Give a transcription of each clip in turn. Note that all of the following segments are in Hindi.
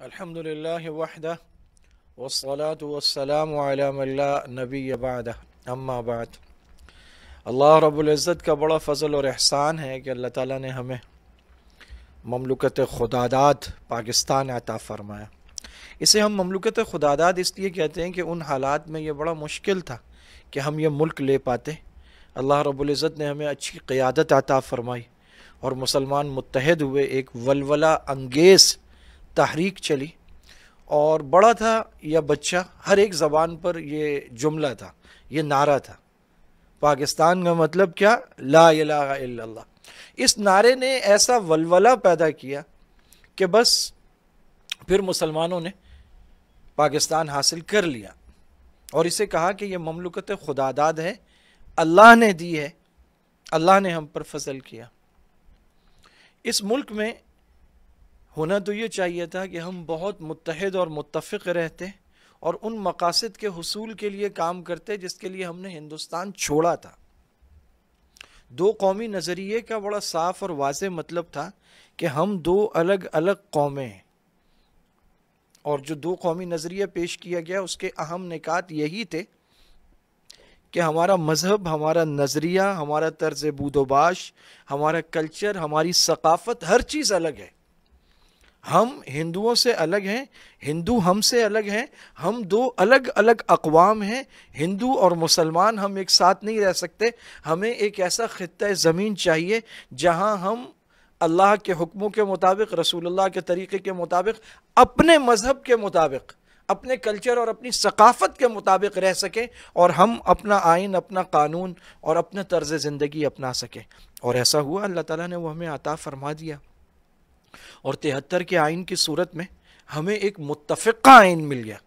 अल्हम्दुलिल्लाहि वहदह वस्सलातु वस्सलामु अला मन ला नबिय्य बअदह अम्मा बाद। अल्लाह रब्बुल इज़्ज़त का बड़ा फ़ज़ल और एहसान है कि अल्लाह ताला ने हमें ममलुकत खुदादाद पाकिस्तान अता फ़रमाया। इसे हम ममलुकत खुदादाद इसलिए कहते हैं कि उन हालात में ये बड़ा मुश्किल था कि हम ये मुल्क ले पाते। अल्लाह रब्बुल इज़्ज़त ने हमें अच्छी क़ियादत अता फ़रमाई और मुसलमान मुत्तहिद हुए। एक वलवला अंगेज़ तहरीक चली और बड़ा था या बच्चा, हर एक ज़बान पर ये जुमला था, ये नारा था, पाकिस्तान का मतलब क्या, ला इलाहा इल्लल्लाह। इस नारे ने ऐसा वलवला पैदा किया कि बस फिर मुसलमानों ने पाकिस्तान हासिल कर लिया और इसे कहा कि यह ममलुकत खुदादाद है, अल्लाह ने दी है, अल्लाह ने हम पर फजल किया। इस मुल्क में होना तो ये चाहिए था कि हम बहुत मुत्तहिद और मुत्तफ़िक़ रहते और उन मकासद के हुसूल के लिए काम करते जिसके लिए हमने हिंदुस्तान छोड़ा था। दो कौमी नज़रिए का बड़ा साफ और वाज़ेह मतलब था कि हम दो अलग अलग कौमें हैं और जो दो कौमी नज़रिया पेश किया गया उसके अहम निकात यही थे कि हमारा मज़हब, हमारा नज़रिया, हमारा तर्ज़ बूदोबाश, हमारा कल्चर, हमारी सकाफ़त, हर चीज़ अलग है। हम हिंदुओं से अलग हैं, हिंदू हमसे अलग हैं, हम दो अलग अलग अक़वाम हैं। हिंदू और मुसलमान हम एक साथ नहीं रह सकते। हमें एक ऐसा ख़ित्ता ज़मीन चाहिए जहां हम अल्लाह के हुक्मों के मुताबिक, रसूलुल्लाह के तरीक़े के मुताबिक, अपने मज़हब के मुताबिक, अपने कल्चर और अपनी सकाफ़त के मुताबिक रह सकें और हम अपना आइन, अपना कानून और अपना तर्ज़ ज़िंदगी अपना सकें। और ऐसा हुआ, अल्लाह ताला ने वो हमें अता फ़रमा दिया और 73 के आइन की सूरत में हमें एक मुत्तफ़िक़ा आइन मिल गया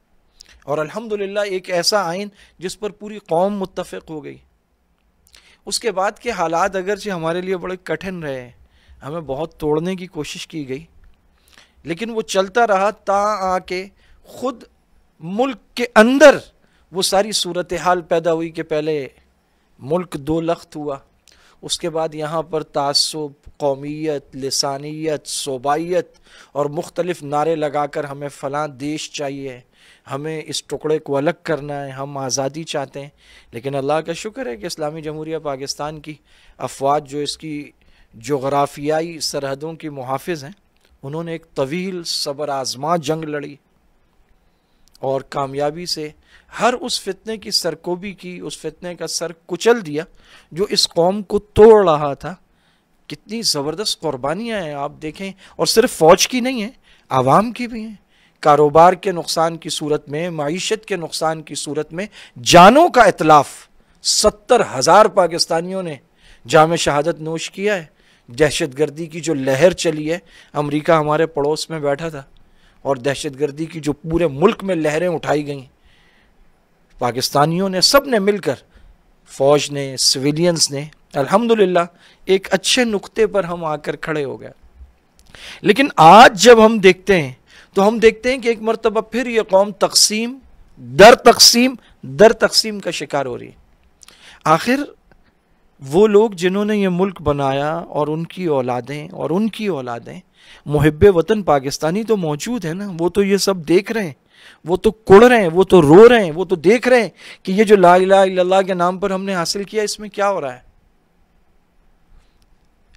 और अल्हम्दुलिल्लाह एक ऐसा आइन जिस पर पूरी कौम मुत्तफ़िक़ हो गई। उसके बाद के हालात अगरचे हमारे लिए बड़े कठिन रहे, हमें बहुत तोड़ने की कोशिश की गई, लेकिन वो चलता रहा ता आके खुद मुल्क के अंदर वो सारी सूरत हाल पैदा हुई कि पहले मुल्क दो लख्त हुआ, उसके बाद यहाँ पर तासुब, कौमियत, लिसानियत, सोबाइयत और मुख्तलिफ नारे लगाकर हमें फ़लाँ देश चाहिए, हमें इस टुकड़े को अलग करना है, हम आज़ादी चाहते हैं। लेकिन अल्लाह का शुक्र है कि इस्लामी जमहूरिया पाकिस्तान की अफवाज जो इसकी जोग्राफियाई सरहदों की मुहाफ़िज़ हैं, उन्होंने एक तवील सब्र आज़मा जंग लड़ी और कामयाबी से हर उस फितने की सरकोबी की, उस फितने का सर कुचल दिया जो इस कौम को तोड़ रहा था। कितनी ज़बरदस्त कुर्बानियाँ हैं आप देखें, और सिर्फ फ़ौज की नहीं है, आवाम की भी हैं। कारोबार के नुकसान की सूरत में, माईशत के नुकसान की सूरत में जानों का इतलाफ़, 70,000 पाकिस्तानियों ने जाम शहादत नोश किया है। दहशतगर्दी की जो लहर चली है, अमरीका हमारे पड़ोस में बैठा था और दहशतगर्दी की जो पूरे मुल्क में लहरें उठाई गई, पाकिस्तानियों ने, सब ने मिलकर, फ़ौज ने, सिविलियंस ने, अल्हम्दुलिल्लाह एक अच्छे नुक्ते पर हम आकर खड़े हो गए। लेकिन आज जब हम देखते हैं तो हम देखते हैं कि एक मरतबा फिर ये कौम तकसीम दर तकसीम का शिकार हो रही है। आखिर वो लोग जिन्होंने ये मुल्क बनाया और उनकी औलादें मुहिब्बे वतन पाकिस्तानी तो मौजूद है ना, वो तो ये सब देख रहे हैं, वो तो कुड़ रहे हैं, वो तो रो रहे हैं, वो तो देख रहे हैं कि ये जो ला इलाहा इल्लल्लाह के नाम पर हमने हासिल किया, इसमें क्या हो रहा है।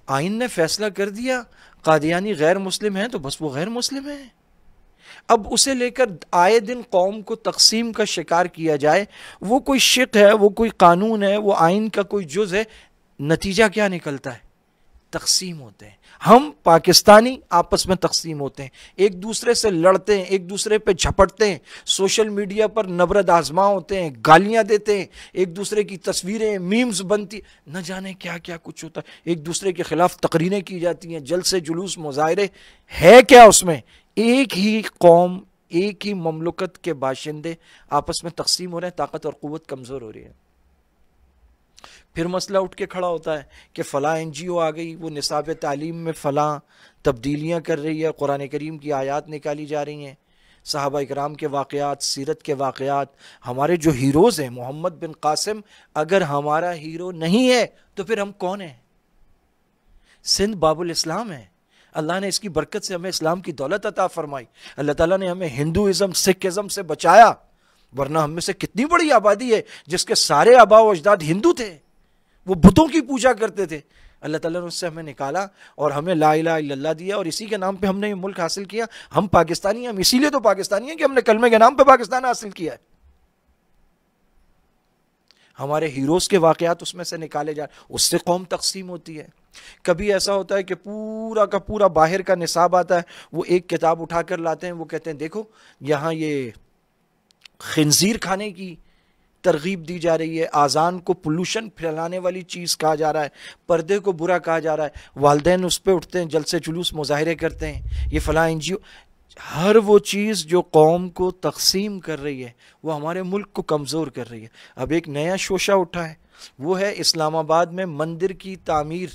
आइन ने फैसला कर दिया कादियानी गैर मुस्लिम है तो बस वो गैर मुस्लिम है। अब उसे लेकर आए दिन कौम को तकसीम का शिकार किया जाए, वो कोई शिक है, वो कोई कानून है, वो आइन का कोई जुज़ है, नतीजा क्या निकलता है, तकसीम होते हैं। हम पाकिस्तानी आपस में तकसीम होते हैं, एक दूसरे से लड़ते हैं, एक दूसरे पे झपटते हैं, सोशल मीडिया पर नबरद आजमा होते हैं, गालियां देते हैं, एक दूसरे की तस्वीरें, मीम्स बनती, न जाने क्या क्या कुछ होता है, एक दूसरे के खिलाफ तकरीरें की जाती हैं, जलसे जुलूस मुजाहरे, है क्या उसमें, एक ही कौम, एक ही ममलुकत के बाशिंदे आपस में तकसीम हो रहे हैं, ताकत और क़ुव्वत कमज़ोर हो रही है। फिर मसला उठ के खड़ा होता है कि फ़लाँ NGO आ गई, वो निसाब तालीम में फ़लाँ तब्दीलियाँ कर रही है, कुरान करीम की आयात निकाली जा रही हैं, सहाबा इकराम के वाक़यात, सीरत के वाक़यात, हमारे जो हीरोज़ हैं, मोहम्मद बिन कासिम अगर हमारा हीरो नहीं है तो फिर हम कौन हैं। सिंध बाबुल इस्लाम है, अल्लाह ने इसकी बरकत से हमें इस्लाम की दौलत अता फरमाई। अल्लाह ताला ने हमें हिंदुइज्म सिखिज्म से बचाया, वरना हम में से कितनी बड़ी आबादी है जिसके सारे आबा व अजदाद हिंदू थे, वो बुतों की पूजा करते थे। अल्लाह ताला ने उससे हमें निकाला और हमें ला इलाहा इल्लल्लाह दिया, और इसी के नाम पे हमने ये मुल्क हासिल किया। हम पाकिस्तानी, हम इसीलिए तो पाकिस्तानी हैं कि हमने कलमे के नाम पे पाकिस्तान हासिल किया है। हमारे हीरोज के वाकयात उसमें से निकाले जाए, उससे कौम तकसीम होती है। कभी ऐसा होता है कि पूरा का पूरा बाहर का निसाब आता है, वो एक किताब उठाकर लाते हैं, वो कहते हैं देखो यहाँ ये खिंजीर खाने की तरगीब दी जा रही है, आज़ान को पोल्यूशन फैलाने वाली चीज़ कहा जा रहा है, पर्दे को बुरा कहा जा रहा है, वालिदैन उस पर उठते हैं, जलसे जुलूस मुजाहरे करते हैं, ये फलां NGO। हर वो चीज़ जो कौम को तकसीम कर रही है वो हमारे मुल्क को कमज़ोर कर रही है। अब एक नया शोशा उठा है, वो है इस्लामाबाद में मंदिर की तामीर,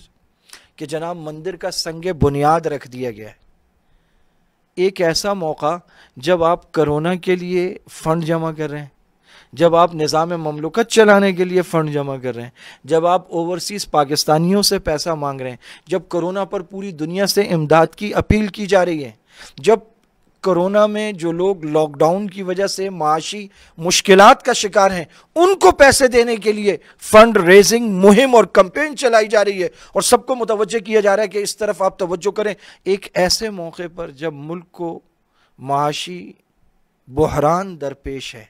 कि जनाब मंदिर का संगे बुनियाद रख दिया गया है। एक ऐसा मौका जब आप कोरोना के लिए फ़ंड जमा कर रहे हैं, जब आप निज़ाम ममलुकत चलाने के लिए फ़ंड जमा कर रहे हैं, जब आप ओवरसीज़ पाकिस्तानियों से पैसा मांग रहे हैं, जब कोरोना पर पूरी दुनिया से इमदाद की अपील की जा रही है, जब कोरोना में जो लोग लॉकडाउन की वजह से माशी मुश्किलात का शिकार हैं उनको पैसे देने के लिए फंड रेजिंग मुहिम और कैंपेन चलाई जा रही है, और सबको मुतवज्जे किया जा रहा है कि इस तरफ आप तवज्जो करें। एक ऐसे मौके पर जब मुल्क को माशी बहरान दरपेश है,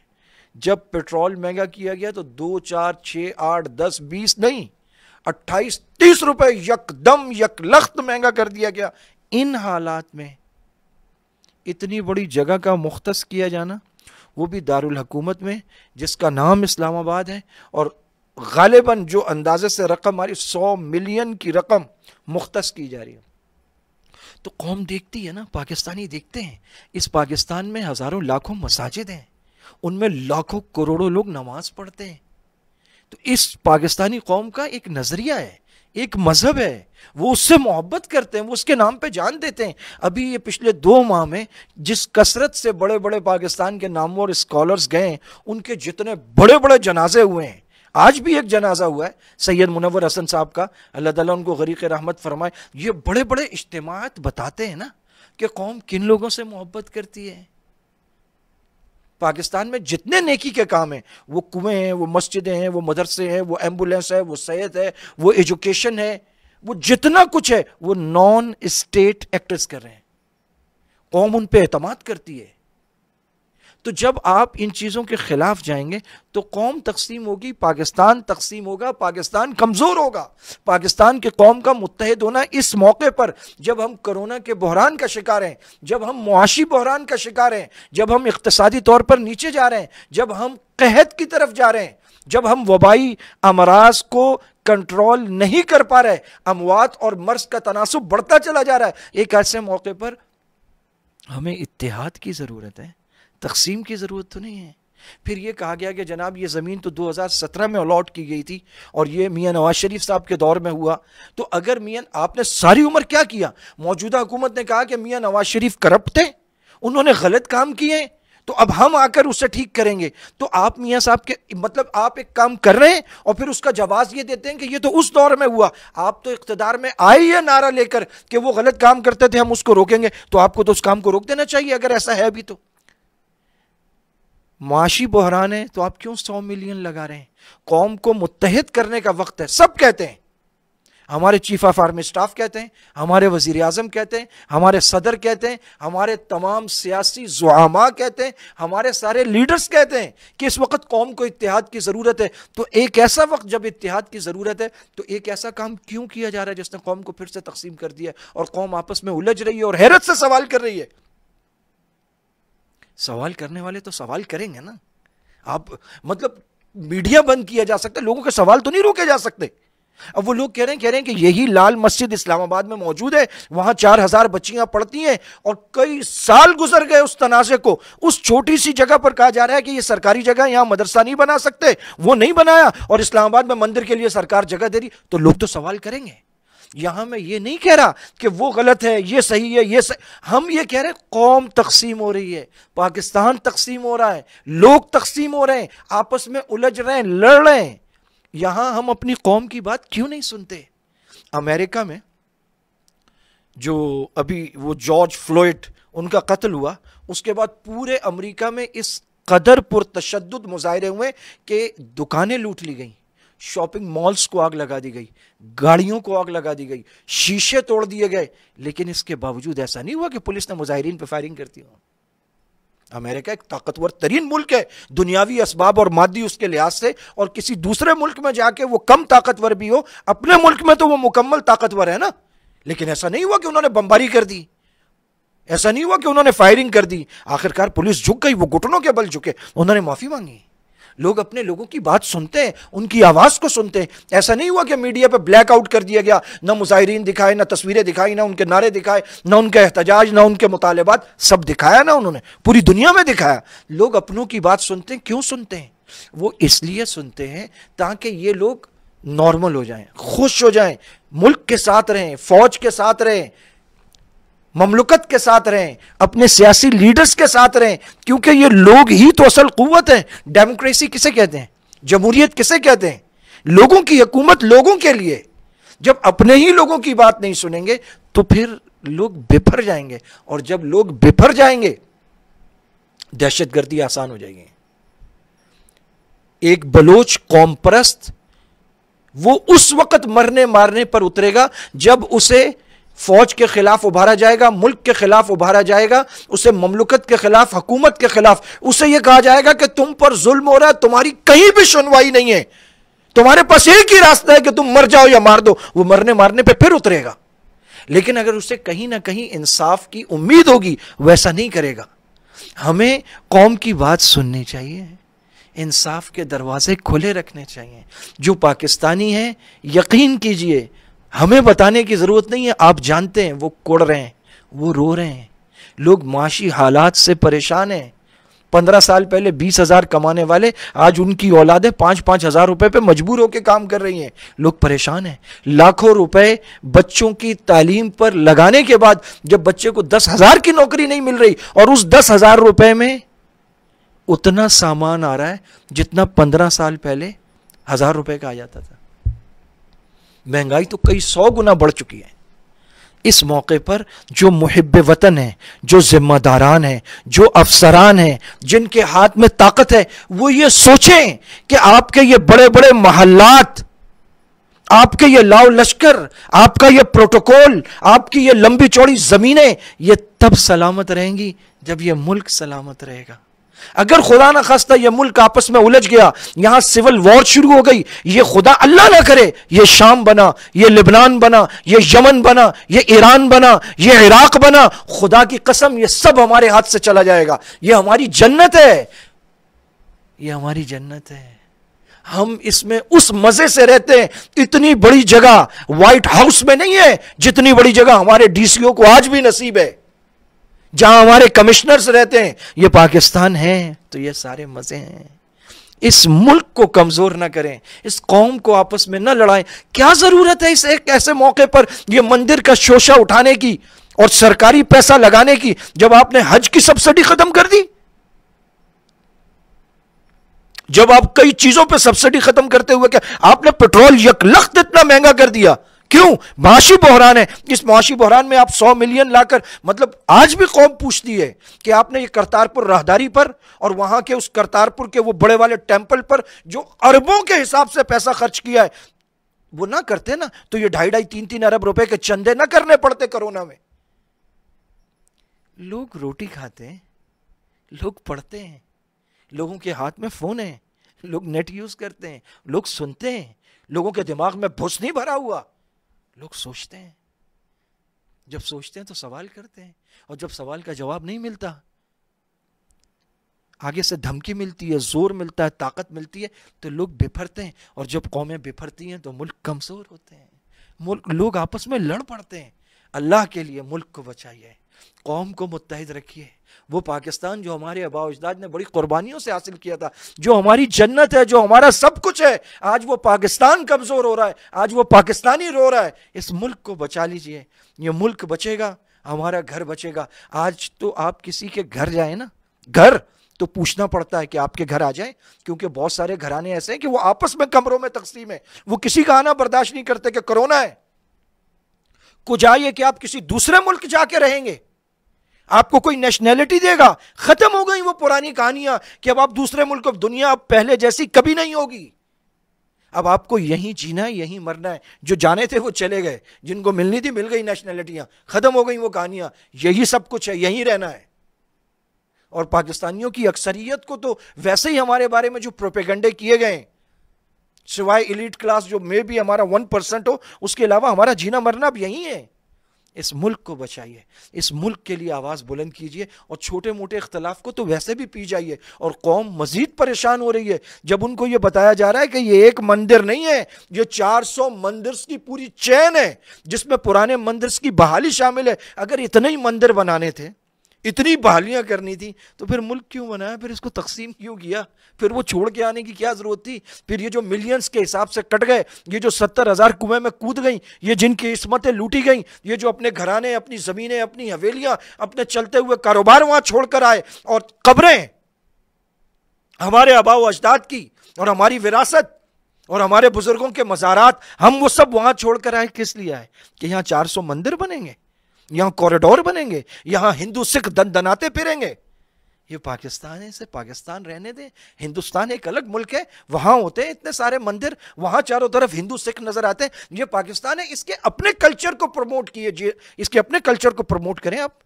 जब पेट्रोल महंगा किया गया तो 2, 4, 6, 8, 10, 20 नहीं 28, 30 रुपए यकदम यकलख्त महंगा कर दिया गया। इन हालात में इतनी बड़ी जगह का मुख्तस किया जाना, वो भी दारुल हुकूमत में जिसका नाम इस्लामाबाद है, और गालिबन जो अंदाजे से रकम हमारी 100 मिलियन की रकम मुख्तस की जा रही है, तो कौम देखती है ना, पाकिस्तानी देखते हैं इस पाकिस्तान में हज़ारों लाखों मसाजिद हैं, उनमें लाखों करोड़ों लोग नमाज पढ़ते हैं। तो इस पाकिस्तानी कौम का एक नज़रिया है, एक मजहब है, वो उससे मोहब्बत करते हैं, वो उसके नाम पे जान देते हैं। अभी ये पिछले 2 माह में जिस कसरत से बड़े बड़े पाकिस्तान के नामवर स्कॉलर्स गए, उनके जितने बड़े बड़े जनाजे हुए हैं, आज भी एक जनाजा हुआ है सैयद मुनव्वर हसन साहब का, अल्लाह ताला उनको गरीक रहमत फरमाए। ये बड़े बड़े इज्तिमात बताते हैं ना कि कौम किन लोगों से मोहब्बत करती है। पाकिस्तान में जितने नेकी के काम हैं, वो कुएं हैं, वो मस्जिदें हैं, वो मदरसे हैं, वो एम्बुलेंस है, वो सेहत है, वो एजुकेशन है, वो जितना कुछ है वो नॉन स्टेट एक्टर्स कर रहे हैं। कौम उन पे एतमाद करती है। तो जब आप इन चीज़ों के खिलाफ जाएंगे तो कौम तकसीम होगी, पाकिस्तान तकसीम होगा, पाकिस्तान कमज़ोर होगा। पाकिस्तान के कौम का मुत्तहिद होना इस मौके पर, जब हम कोरोना के बहरान का शिकार हैं, जब हम मुआशी बहरान का शिकार हैं, जब हम इक़्तिसादी तौर पर नीचे जा रहे हैं, जब हम कहत की तरफ जा रहे हैं, जब हम वबाई अमराज को कंट्रोल नहीं कर पा रहे, अमवात और मर्ज का तनासुब बढ़ता चला जा रहा है, एक ऐसे मौके पर हमें इत्तेहाद की ज़रूरत है, तकसीम की ज़रूरत तो नहीं है। फिर ये कहा गया कि जनाब ये ज़मीन तो 2017 में अलॉट की गई थी और ये मियाँ नवाज शरीफ साहब के दौर में हुआ। तो अगर मियाँ आपने सारी उम्र क्या किया? मौजूदा हुकूमत ने कहा कि मियाँ नवाज शरीफ करप्ट थे, उन्होंने गलत काम किए, तो अब हम आकर उसे ठीक करेंगे। तो आप मियाँ साहब के मतलब आप एक काम कर रहे हैं और फिर उसका जवाब ये देते हैं कि ये तो उस दौर में हुआ। आप तो इख्तिदार में आए ये नारा लेकर कि वो गलत काम करते थे, हम उसको रोकेंगे, तो आपको तो उस काम को रोक देना चाहिए अगर ऐसा है भी। तो माशी बहरान है तो आप क्यों 100 मिलियन लगा रहे हैं? कौम को मुत्तहिद करने का वक्त है। सब कहते हैं, हमारे चीफ ऑफ आर्मी स्टाफ कहते हैं, हमारे वजीर आजम कहते हैं, हमारे सदर कहते हैं, हमारे तमाम सियासी ज़ुआमा कहते हैं, हमारे सारे लीडर्स कहते हैं कि इस वक्त कौम को इत्तेहाद की ज़रूरत है। तो एक ऐसा वक्त जब इत्तेहाद की ज़रूरत है तो एक ऐसा काम क्यों किया जा रहा है जिसने कौम को फिर से तकसीम कर दिया और कौम आपस में उलझ रही है और हैरत से सवाल कर रही है। सवाल करने वाले तो सवाल करेंगे ना। आप मतलब मीडिया बंद किया जा सकता है, लोगों के सवाल तो नहीं रोके जा सकते। अब वो लोग कह रहे हैं कि यही लाल मस्जिद इस्लामाबाद में मौजूद है, वहां 4000 बच्चियां पढ़ती हैं और कई साल गुजर गए उस तनाज़े को। उस छोटी सी जगह पर कहा जा रहा है कि ये सरकारी जगह, यहां मदरसा नहीं बना सकते, वो नहीं बनाया और इस्लामाबाद में मंदिर के लिए सरकार जगह दे रही। तो लोग तो सवाल करेंगे। यहां मैं ये नहीं कह रहा कि वो गलत है, ये सही है, ये सही। हम ये कह रहे हैं कौम तकसीम हो रही है, पाकिस्तान तकसीम हो रहा है, लोग तकसीम हो रहे हैं, आपस में उलझ रहे हैं, लड़ रहे हैं। यहां हम अपनी कौम की बात क्यों नहीं सुनते? अमेरिका में जो अभी वो जॉर्ज फ्लॉयड उनका कत्ल हुआ, उसके बाद पूरे अमेरिका में इस कदर पुरतशद्दुद मुजाहरे हुए कि दुकानें लूट ली गई, शॉपिंग मॉल्स को आग लगा दी गई, गाड़ियों को आग लगा दी गई, शीशे तोड़ दिए गए। लेकिन इसके बावजूद ऐसा नहीं हुआ कि पुलिस ने मुजाहिरीन पर फायरिंग कर दी हो। अमेरिका एक ताकतवर तरीन मुल्क है दुनियावी असबाब और मादी उसके लिहाज से, और किसी दूसरे मुल्क में जाके वो कम ताकतवर भी हो, अपने मुल्क में तो वो मुकम्मल ताकतवर है ना। लेकिन ऐसा नहीं हुआ कि उन्होंने बमबारी कर दी, ऐसा नहीं हुआ कि उन्होंने फायरिंग कर दी। आखिरकार पुलिस झुक गई, वो घुटनों के बल झुके, उन्होंने माफी मांगी। लोग अपने लोगों की बात सुनते हैं, उनकी आवाज को सुनते हैं। ऐसा नहीं हुआ कि मीडिया पे ब्लैकआउट कर दिया गया, ना मुजाहिरीन दिखाए, ना तस्वीरें दिखाई, ना उनके नारे दिखाए, ना उनका एहतजाज, ना उनके मुतालबात, सब दिखाया ना उन्होंने, पूरी दुनिया में दिखाया। लोग अपनों की बात सुनते हैं। क्यों सुनते हैं? वो इसलिए सुनते हैं ताकि ये लोग नॉर्मल हो जाएं, खुश हो जाएं, मुल्क के साथ रहें, फौज के साथ रहें, ममलुकत के साथ रहें, अपने सियासी लीडर्स के साथ रहें, क्योंकि ये लोग ही तो असल कुव्वत है। डेमोक्रेसी किसे कहते हैं? जमहूरियत किसे कहते हैं? लोगों की हुकूमत लोगों के लिए। जब अपने ही लोगों की बात नहीं सुनेंगे तो फिर लोग बिफर जाएंगे, और जब लोग बिफर जाएंगे दहशतगर्दी आसान हो जाएगी। एक बलोच कौम परस्त वो उस वक्त मरने मारने पर उतरेगा जब उसे फौज के खिलाफ उभारा जाएगा, मुल्क के खिलाफ उभारा जाएगा, उसे ममलुकत के खिलाफ, हुकूमत के खिलाफ, उसे यह कहा जाएगा कि तुम पर जुल्म हो रहा है, तुम्हारी कहीं भी सुनवाई नहीं है, तुम्हारे पास एक ही रास्ता है कि तुम मर जाओ या मार दो। वो मरने मारने पे फिर उतरेगा। लेकिन अगर उसे कहीं ना कहीं इंसाफ की उम्मीद होगी, वैसा नहीं करेगा। हमें कौम की बात सुननी चाहिए, इंसाफ के दरवाजे खुले रखने चाहिए। जो पाकिस्तानी हैं, यकीन कीजिए हमें बताने की जरूरत नहीं है, आप जानते हैं वो कोड़ रहे हैं, वो रो रहे हैं। लोग माशी हालात से परेशान हैं। 15 साल पहले 20,000 कमाने वाले आज उनकी औलादें 5-5 हजार रुपए पे मजबूर होकर काम कर रही हैं। लोग परेशान हैं। लाखों रुपए बच्चों की तालीम पर लगाने के बाद जब बच्चे को 10,000 की नौकरी नहीं मिल रही, और उस 10,000 रुपए में उतना सामान आ रहा है जितना 15 साल पहले 1,000 रुपए का आ जाता था। महंगाई तो कई 100 गुना बढ़ चुकी है। इस मौके पर जो मुहिब्बे वतन है, जो जिम्मेदारान है, जो अफसरान हैं, जिनके हाथ में ताकत है, वो ये सोचें कि आपके ये बड़े बड़े महल्लात, आपके ये लाव लश्कर, आपका ये प्रोटोकॉल, आपकी ये लंबी चौड़ी जमीनें, ये तब सलामत रहेंगी जब ये मुल्क सलामत रहेगा। अगर खुदा ना खास्ता ये मुल्क आपस में उलझ गया, यहां सिविल वॉर शुरू हो गई, ये खुदा अल्लाह ना करे ये शाम बना, ये लिबनान बना, ये यमन बना, ये ईरान बना, ये इराक बना, खुदा की कसम ये सब हमारे हाथ से चला जाएगा। ये हमारी जन्नत है, ये हमारी जन्नत है। हम इसमें उस मजे से रहते हैं। इतनी बड़ी जगह व्हाइट हाउस में नहीं है जितनी बड़ी जगह हमारे डीसीओ को आज भी नसीब है, जहां हमारे कमिश्नर्स रहते हैं। ये पाकिस्तान है तो ये सारे मजे हैं। इस मुल्क को कमजोर ना करें, इस कौम को आपस में ना लड़ाएं। क्या जरूरत है इस एक ऐसे मौके पर ये मंदिर का शोशा उठाने की और सरकारी पैसा लगाने की, जब आपने हज की सब्सिडी खत्म कर दी, जब आप कई चीजों पे सब्सिडी खत्म करते हुए क्या आपने पेट्रोल यकलख्त इतना महंगा कर दिया? क्यों? माशी बहरान है। इस माशी बहरान में आप 100 मिलियन लाकर, मतलब आज भी कौम पूछती है कि आपने ये करतारपुर राहदारी पर और वहां के उस करतारपुर के वो बड़े वाले टेंपल पर जो अरबों के हिसाब से पैसा खर्च किया है, वो ना करते ना तो ये 2.5-3 अरब रुपए के चंदे ना करने पड़ते कोरोना में। लोग रोटी खाते हैं, लोग पढ़ते हैं, लोगों के हाथ में फोन है, लोग नेट यूज करते हैं, लोग सुनते हैं, लोगों के दिमाग में भूस नहीं भरा हुआ, लोग सोचते हैं। जब सोचते हैं तो सवाल करते हैं, और जब सवाल का जवाब नहीं मिलता, आगे से धमकी मिलती है, जोर मिलता है, ताकत मिलती है, तो लोग बिफरते हैं। और जब कौमें बिफरती हैं तो मुल्क कमजोर होते हैं, मुल्क लोग आपस में लड़ पड़ते हैं। अल्लाह के लिए मुल्क को बचाइए, कौम को मुत्तहिद रखिए। वो पाकिस्तान जो हमारे आबा अजदाद ने बड़ी कुर्बानियों से हासिल किया था, जो हमारी जन्नत है, जो हमारा सब कुछ है, आज वो पाकिस्तान कमजोर हो रहा है, आज वो पाकिस्तानी रो रहा है। इस मुल्क को बचा लीजिए। ये मुल्क बचेगा, हमारा घर बचेगा। आज तो आप किसी के घर जाए ना, घर तो पूछना पड़ता है कि आपके घर आ जाए, क्योंकि बहुत सारे घराने ऐसे हैं कि वो आपस में कमरों में तकसीम है, वो किसी का आना बर्दाश्त नहीं करते कि कोरोना है। को जाइए कि आप किसी दूसरे मुल्क जाके रहेंगे, आपको कोई नेशनैलिटी देगा। खत्म हो गई वो पुरानी कहानियां कि अब आप दूसरे मुल्क, दुनिया अब पहले जैसी कभी नहीं होगी। अब आपको यहीं जीना है, यहीं मरना है। जो जाने थे वो चले गए, जिनको मिलनी थी मिल गई नेशनैलिटियां, खत्म हो गई वो कहानियां। यही सब कुछ है, यहीं रहना है। और पाकिस्तानियों की अक्सरियत को तो वैसे ही हमारे बारे में जो प्रोपेगेंडे किए गए, सिवाय एलीट क्लास जो मे भी हमारा 1% हो, उसके अलावा हमारा जीना मरना अब यही है। इस मुल्क को बचाइए, इस मुल्क के लिए आवाज बुलंद कीजिए, और छोटे मोटे इख्तलाफ को तो वैसे भी पी जाइए। और कौम मजीद परेशान हो रही है जब उनको यह बताया जा रहा है कि ये एक मंदिर नहीं है, ये 400 मंदिर की पूरी चेन है, जिसमें पुराने मंदिर की बहाली शामिल है। अगर इतने ही मंदिर बनाने थे, इतनी बहालियां करनी थी, तो फिर मुल्क क्यों बनाया, फिर इसको तकसीम क्यों किया, फिर वो छोड़ के आने की क्या जरूरत थी। फिर ये जो मिलियंस के हिसाब से कट गए, ये जो 70,000 कुएं में कूद गई, ये जिनकी किस्मतें लूटी गई, ये जो अपने घराने, अपनी जमीनें, अपनी हवेलियां, अपने चलते हुए कारोबार वहां छोड़कर आए, और कब्रें हमारे आबा व अजदाद की और हमारी विरासत और हमारे बुजुर्गों के मज़ारात, हम वो सब वहां छोड़कर आए। किस लिए आए? कि यहां 400 मंदिर बनेंगे, यहां कॉरिडोर बनेंगे, यहां हिंदू सिख दनाते फिरेंगे। ये पाकिस्तान है, इसे पाकिस्तान रहने दें। हिंदुस्तान एक अलग मुल्क है, वहां होते हैं इतने सारे मंदिर, वहां चारों तरफ हिंदू सिख नजर आते हैं। ये पाकिस्तान है, इसके अपने कल्चर को प्रमोट कीजिए, इसके अपने कल्चर को प्रमोट करें आप,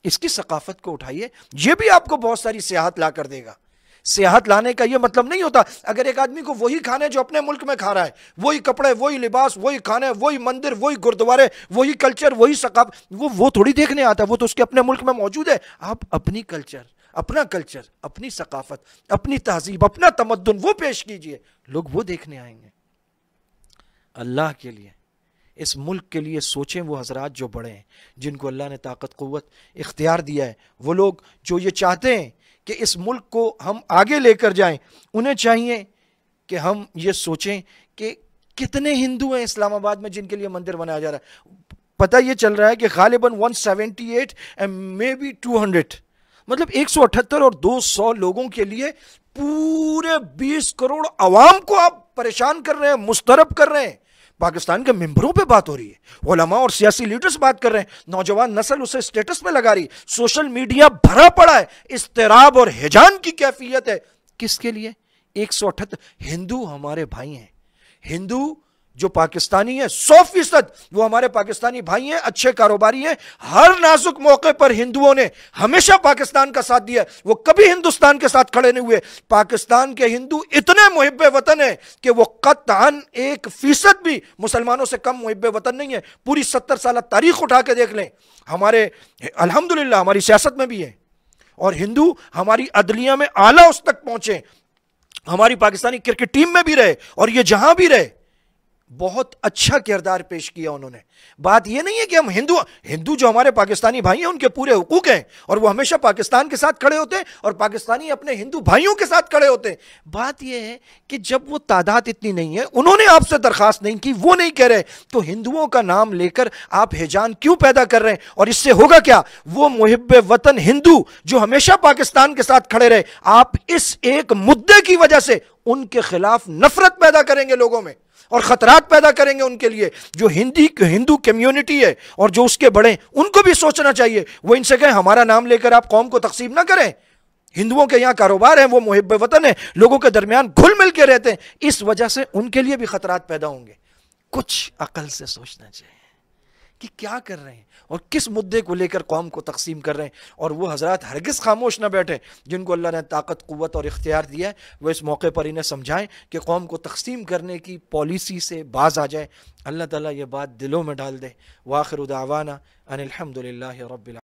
इसकी सकाफत को उठाइए। यह भी आपको बहुत सारी सियाहत ला कर देगा। सियाहत लाने का यह मतलब नहीं होता अगर एक आदमी को वही खाने जो अपने मुल्क में खा रहा है, वही कपड़े, वही लिबास, वही खाने, वही मंदिर, वही गुरुद्वारे, वही कल्चर, वही सकाफत, वो थोड़ी देखने आता, वो तो उसके अपने मुल्क में मौजूद है। आप अपनी कल्चर, अपनी सकाफत, अपनी तहजीब, अपना तमद्दुन वो पेश कीजिए, लोग वो देखने आएंगे। अल्लाह के लिए, इस मुल्क के लिए सोचें। वो हजरात जो बड़े हैं, जिनको अल्लाह ने ताकत कुव्वत इख्तियार दिया है, वो लोग जो ये चाहते हैं कि इस मुल्क को हम आगे लेकर जाएं, उन्हें चाहिए कि हम ये सोचें कि कितने हिंदू हैं इस्लामाबाद में जिनके लिए मंदिर बनाया जा रहा है। पता ये चल रहा है कि गालिबन 178 एंड मे बी 200, मतलब 178 और 200 लोगों के लिए पूरे 20 करोड़ अवाम को आप परेशान कर रहे हैं, मुस्तरब कर रहे हैं। पाकिस्तान के मेंबरों पे बात हो रही है, उलमा और सियासी लीडर्स बात कर रहे हैं, नौजवान नस्ल उसे स्टेटस पे लगा रही, सोशल मीडिया भरा पड़ा है, इस्तिराब और हिजान की कैफियत है। किसके लिए? 178 हिंदू हमारे भाई हैं। हिंदू जो पाकिस्तानी है 100% वो हमारे पाकिस्तानी भाई हैं, अच्छे कारोबारी हैं। हर नाजुक मौके पर हिंदुओं ने हमेशा पाकिस्तान का साथ दिया, वो कभी हिंदुस्तान के साथ खड़े नहीं हुए। पाकिस्तान के हिंदू इतने मुहिब्बे वतन है कि वो कतअन 1% भी मुसलमानों से कम मुहिब्बे वतन नहीं है। पूरी 70 साल तारीख उठा के देख लें, हमारे अल्हम्दुलिल्लाह हमारी सियासत में भी है, और हिंदू हमारी अदलिया में आला उस तक पहुंचे, हमारी पाकिस्तानी क्रिकेट टीम में भी रहे, और ये जहां भी रहे बहुत अच्छा किरदार पेश किया उन्होंने। बात यह नहीं है कि हम हिंदू जो हमारे पाकिस्तानी भाई हैं उनके पूरे हुकूक हैं, और वो हमेशा पाकिस्तान के साथ खड़े होते हैं, और पाकिस्तानी अपने हिंदू भाइयों के साथ खड़े होते हैं। बात यह है कि जब वो तादाद इतनी नहीं है, उन्होंने आपसे दरखास्त नहीं की, वो नहीं कह रहे, तो हिंदुओं का नाम लेकर आप हिजान क्यों पैदा कर रहे हैं? और इससे होगा क्या? वो मुहिब्बे वतन हिंदू जो हमेशा पाकिस्तान के साथ खड़े रहे, आप इस एक मुद्दे की वजह से उनके खिलाफ नफरत पैदा करेंगे लोगों में, और खतरात पैदा करेंगे उनके लिए। जो हिंदू कम्युनिटी है और जो उसके बड़े, उनको भी सोचना चाहिए। वो इनसे कहें हमारा नाम लेकर आप कौम को तकसीम ना करें। हिंदुओं के यहां कारोबार है, वो मुहिब्बे वतन है, लोगों के दरमियान घुल मिल के रहते हैं, इस वजह से उनके लिए भी खतरात पैदा होंगे। कुछ अकल से सोचना चाहिए कि क्या कर रहे हैं और किस मुद्दे को लेकर कौम को तकसीम कर रहे हैं। और वो हजरात हरगिज़ खामोश ना बैठे जिनको अल्लाह ने ताकत, कुव्वत और इख्तियार दिया है, वो इस मौके पर इन्हें समझाएं कि कौम को तकसीम करने की पॉलिसी से बाज आ जाए। अल्लाह ताला ये बात दिलों में डाल दे। वाखिर दावाना अनिल हम्दुलिल्लाहि रब्बिल